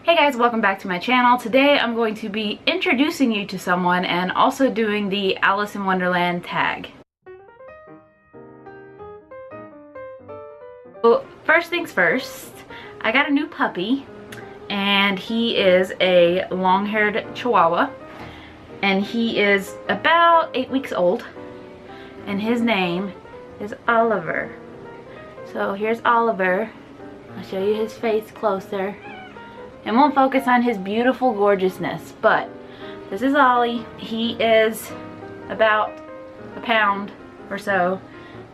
Hey guys, welcome back to my channel. Today I'm going to be introducing you to someone and also doing the Alice in Wonderland tag. So first things first, I got a new puppy and he is a long-haired Chihuahua and he is about 8 weeks old and his name is Oliver. So here's Oliver. I'll show you his face closer. It won't focus on his beautiful gorgeousness, but this is Ollie. He is about a pound or so.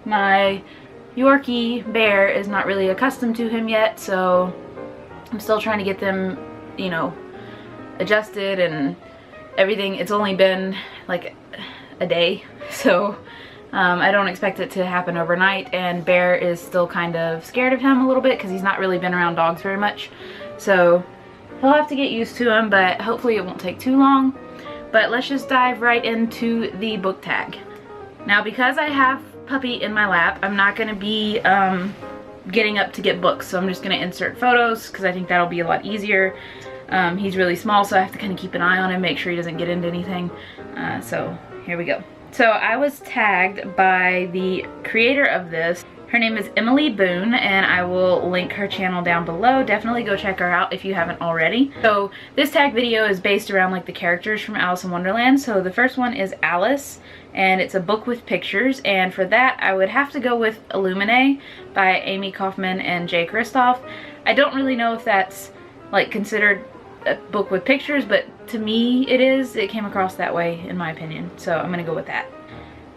My Yorkie bear is not really accustomed to him yet, so I'm still trying to get them, you know, adjusted and everything. It's only been like a day, so I don't expect it to happen overnight, and Bear is still kind of scared of him a little bit because he's not really been around dogs very much. So he'll have to get used to him, but hopefully it won't take too long. But let's just dive right into the book tag. Now, because I have Puppy in my lap, I'm not going to be getting up to get books, so I'm just going to insert photos because I think that'll be a lot easier. He's really small, so I have to kind of keep an eye on him, make sure he doesn't get into anything. So here we go. So I was tagged by the creator of this. Her name is Emily Boone, and I will link her channel down below. Definitely go check her out if you haven't already. So this tag video is based around like the characters from Alice in Wonderland. So the first one is Alice, and it's a book with pictures, and for that I would have to go with Illuminae by Amy Kaufman and Jay Kristoff. I don't really know if that's like considered a book with pictures, but to me it is. It came across that way in my opinion, so I'm gonna go with that.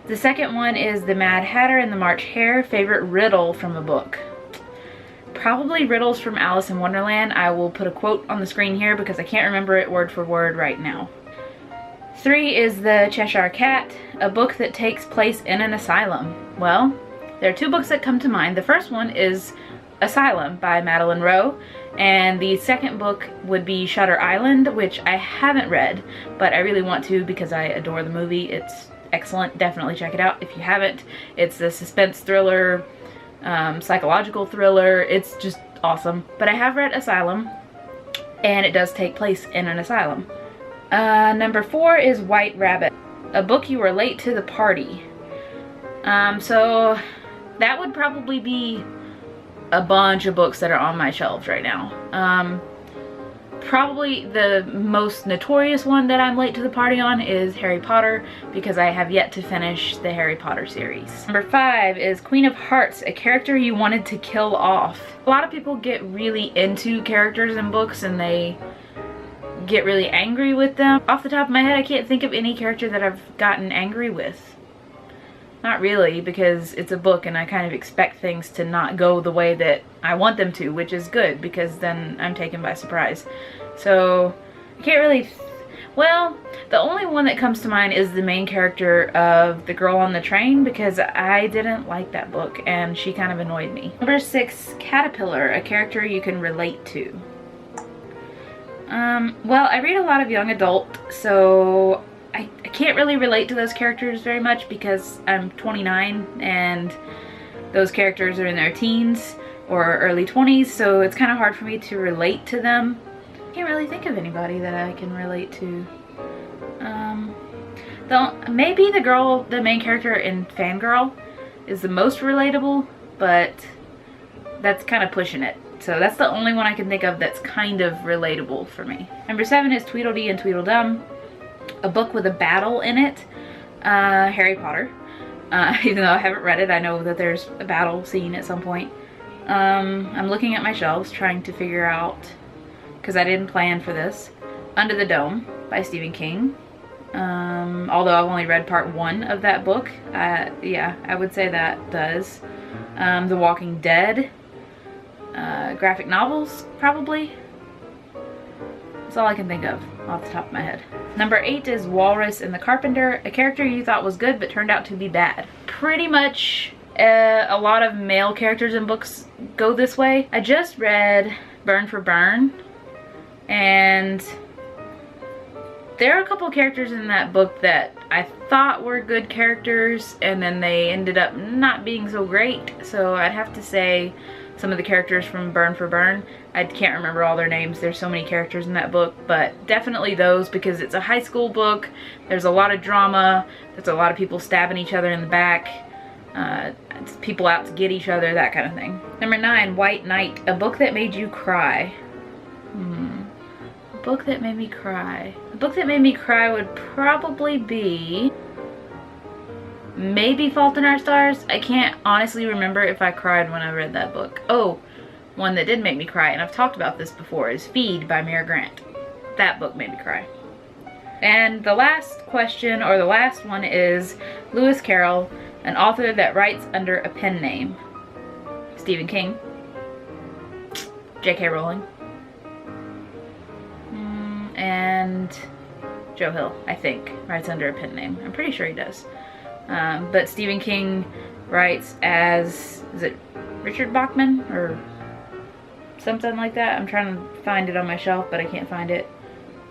The second one is The Mad Hatter and the March Hare, favorite riddle from a book. Probably riddles from Alice in Wonderland. I will put a quote on the screen here because I can't remember it word for word right now. 3 is The Cheshire Cat, a book that takes place in an asylum. Well, there are 2 books that come to mind. The first one is Asylum by Madeline Rowe, and the second book would be Shutter Island, which I haven't read, but I really want to because I adore the movie. It's excellent. Definitely check it out if you haven't. It's a suspense thriller, psychological thriller. It's just awesome. But I have read Asylum, and it does take place in an asylum. Number 4 is White Rabbit, a book you were late to the party. So that would probably be a bunch of books that are on my shelves right now. Probably the most notorious one that I'm late to the party on is Harry Potter, because I have yet to finish the Harry Potter series. Number 5 is Queen of Hearts, a character you wanted to kill off. A lot of people get really into characters in books and they get really angry with them. Off the top of my head, I can't think of any character that I've gotten angry with. Not really, because it's a book and I kind of expect things to not go the way that I want them to, which is good because then I'm taken by surprise. So I can't really, well, the only one that comes to mind is the main character of The Girl on the Train, because I didn't like that book and she kind of annoyed me. Number 6, Caterpillar, a character you can relate to. Well, I read a lot of young adult, so I can't really relate to those characters very much because I'm 29 and those characters are in their teens or early 20s, so it's kind of hard for me to relate to them. I can't really think of anybody that I can relate to. Maybe the main character in Fangirl is the most relatable, but that's kind of pushing it. So that's the only one I can think of that's kind of relatable for me. Number 7 is Tweedle Dee and Tweedle Dum, a book with a battle in it. Harry Potter. Even though I haven't read it, I know that there's a battle scene at some point. I'm looking at my shelves trying to figure out, because I didn't plan for this, Under the Dome by Stephen King. Although I've only read part 1 of that book. Yeah, I would say that does. The Walking Dead. Graphic novels, probably. That's all I can think of off the top of my head. Number 8 is Walrus and The Carpenter, a character you thought was good but turned out to be bad. Pretty much a lot of male characters in books go this way. I just read Burn for Burn, and there are a couple characters in that book that I thought were good characters and then they ended up not being so great. So I'd have to say some of the characters from Burn for Burn. I can't remember all their names. There's so many characters in that book, but definitely those because it's a high school book. There's a lot of drama. There's a lot of people stabbing each other in the back. People out to get each other, that kind of thing. Number 9, White Knight, a book that made you cry. A book that made me cry. A book that made me cry would probably be maybe Fault in Our Stars. I can't honestly remember if I cried when I read that book. Oh, one that did make me cry, and I've talked about this before, is Feed by Mira Grant. That book made me cry. And the last question, or the last one, is Lewis Carroll, an author that writes under a pen name. Stephen King. J.K. Rowling. And Joe Hill, I think, writes under a pen name. I'm pretty sure he does. But Stephen King writes as, is it Richard Bachman or something like that? I'm trying to find it on my shelf, but I can't find it.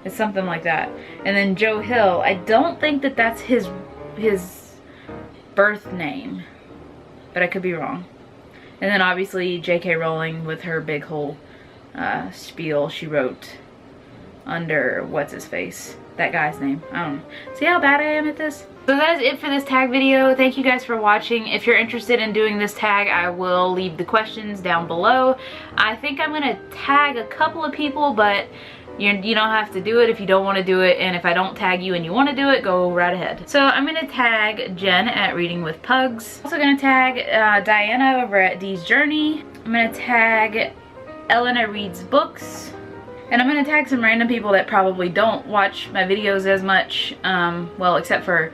It's something like that. And then Joe Hill, I don't think that that's his birth name, but I could be wrong. And then obviously J.K. Rowling with her big whole spiel she wrote under what's his face, that guy's name. I don't know. See how bad I am at this? So that is it for this tag video. Thank you guys for watching. If you're interested in doing this tag, I will leave the questions down below. I think I'm gonna tag a couple of people, but you don't have to do it if you don't want to do it, and if I don't tag you and you want to do it, go right ahead. So I'm gonna tag Jen at Reading with Pugs. Also gonna tag Diana over at Dee's Journey. I'm gonna tag Elena Reads Books. And I'm gonna tag some random people that probably don't watch my videos as much, well, except for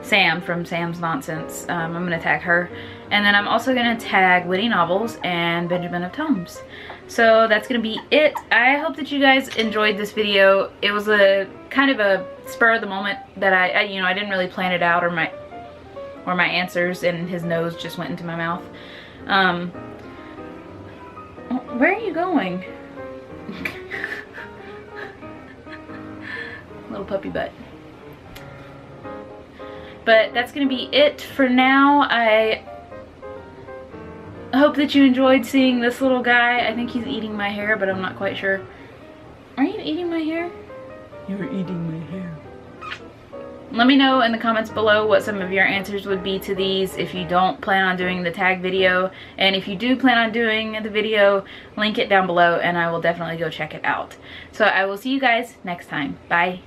Sam from Sam's Nonsense. I'm gonna tag her. And then I'm also gonna tag WhittyNovels and BenjaminofTomes. So that's gonna be it. I hope that you guys enjoyed this video. It was a kind of a spur of the moment that I didn't really plan it out, or my answers, and his nose just went into my mouth. Where are you going? Little puppy butt. But that's gonna be it for now. I hope that you enjoyed seeing this little guy. I think he's eating my hair, but I'm not quite sure. Are you eating my hair? You're eating my hair. Let me know in the comments below what some of your answers would be to these if you don't plan on doing the tag video. And if you do plan on doing the video, link it down below and I will definitely go check it out. So I will see you guys next time. Bye.